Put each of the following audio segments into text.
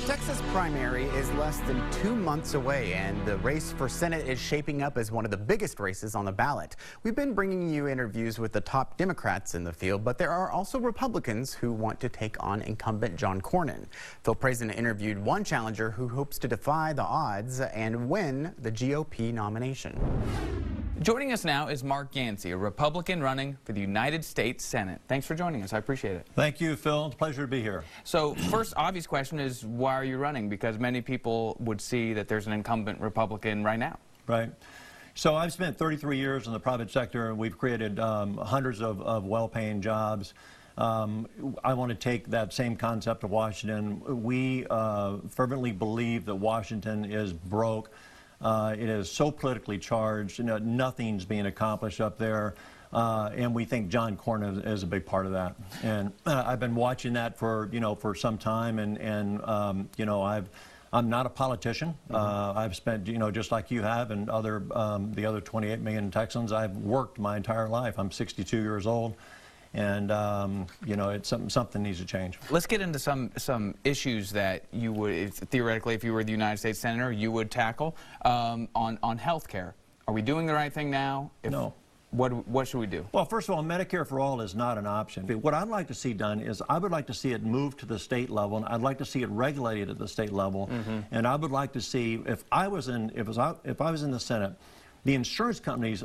Texas primary is less than 2 months away, and the race for Senate is shaping up as one of the biggest races on the ballot. We've been bringing you interviews with the top Democrats in the field, but there are also Republicans who want to take on incumbent John Cornyn. Phil President interviewed one challenger who hopes to defy the odds and win the GOP nomination. Joining us now is Mark Yancey, a Republican running for the United States Senate. Thanks for joining us. I appreciate it. Thank you, Phil. It's a pleasure to be here. So first obvious question is, why are you running? Because many people would see that there's an incumbent Republican right now. Right. So I've spent 33 years in the private sector, and we've created hundreds of well-paying jobs. I want to take that same concept to Washington. We fervently believe that Washington is broke. It is so politically charged. Nothing's being accomplished up there. And we think John Cornyn is a big part of that. And I've been watching that for some time. And I'm not a politician. I've spent, just like you have, and the other 28 million Texans. I've worked my entire life. I'm 62 years old. And it's something needs to change. Let's get into some issues that you would, theoretically, if you were the United States Senator, you would tackle on health care. Are we doing the right thing now? No. What should we do? Well, first of all, Medicare for all is not an option. What I'd like to see done is I would like to see it move to the state level, and I'd like to see it regulated at the state level. And I would like to see, if I was in the Senate, the insurance companies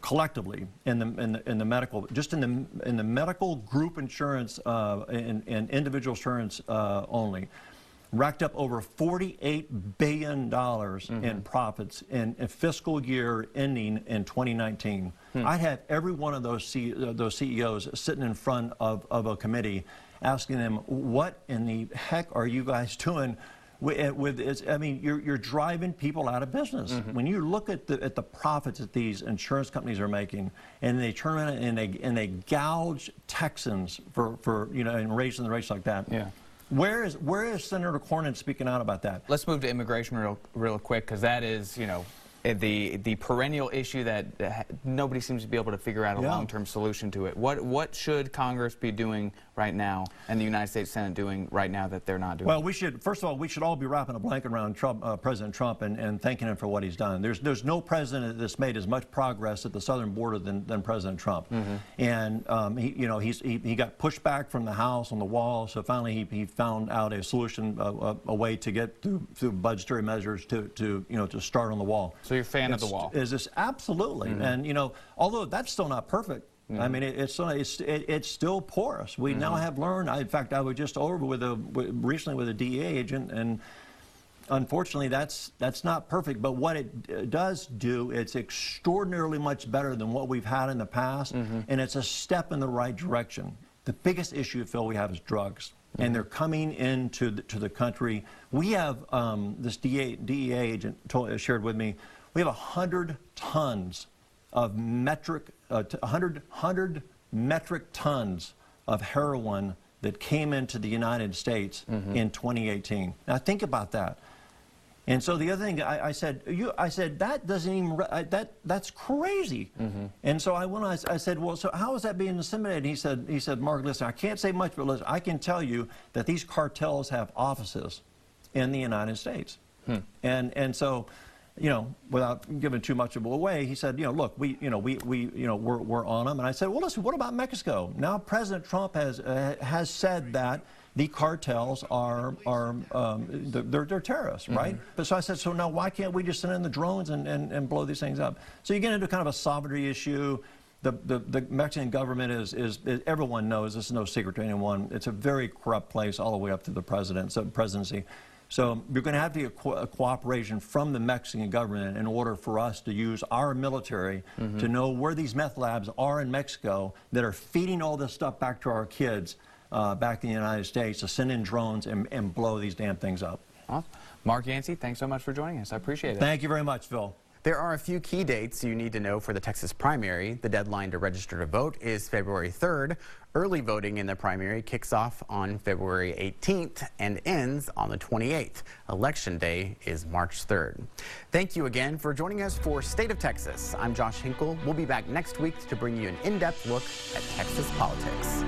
collectively in the medical, just in the medical group insurance and individual insurance only, racked up over $48 billion in profits in a fiscal year ending in 2019. I'd have every one of those CEOs sitting in front of a committee asking them, what in the heck are you guys doing? I mean, you're driving people out of business. When you look at the profits that these insurance companies are making, and they turn around and they gouge Texans for and raising the rates like that. Yeah. Where is Senator Cornyn speaking out about that? Let's move to immigration real quick, because that is the perennial issue that nobody seems to be able to figure out a long-term solution to it. What should Congress be doing right now, and the United States Senate doing right now that they're not doing? Well, first of all, we should all be wrapping a blanket around President Trump and thanking him for what he's done. There's no president that's made as much progress at the southern border than President Trump. And he got pushed back from the House on the wall, so finally he found out a solution, a way to get through budgetary measures to start on the wall. So you're a fan of the wall? Is this absolutely? And although that's still not perfect. I mean, it's still porous. We now have learned. In fact, I was just over recently with a DEA agent, and unfortunately, that's not perfect. But what it does do, it's extraordinarily much better than what we've had in the past, and it's a step in the right direction. The biggest issue, Phil, we have is drugs, and they're coming into the country. We have this DEA agent shared with me. We have 100 tons of 100 metric tons of heroin that came into the United States in 2018. Now think about that. And so the other thing I said that doesn't even that's crazy. And so I said, well, so how is that being disseminated? He said, Mark, listen, I can't say much, but listen, I can tell you that these cartels have offices in the United States. And so, without giving too much of it away, he said, look, we're on them. And I said, well, listen, what about Mexico? Now President Trump has said that the cartels are they're terrorists, right? But so I said, so now why can't we just send in the drones and blow these things up? So you get into kind of a sovereignty issue. The Mexican government is everyone knows, this is no secret to anyone, it's a very corrupt place all the way up to the presidency. So you're going to have to get cooperation from the Mexican government in order for us to use our military to know where these meth labs are in Mexico that are feeding all this stuff back to our kids back in the United States, to send in drones and blow these damn things up. Well, Mark Yancey, thanks so much for joining us. I appreciate it. Thank you very much, Phil. There are a few key dates you need to know for the Texas primary. The deadline to register to vote is February 3rd. Early voting in the primary kicks off on February 18th and ends on the 28th. Election Day is March 3rd. Thank you again for joining us for State of Texas. I'm Josh Hinkle. We'll be back next week to bring you an in-depth look at Texas politics.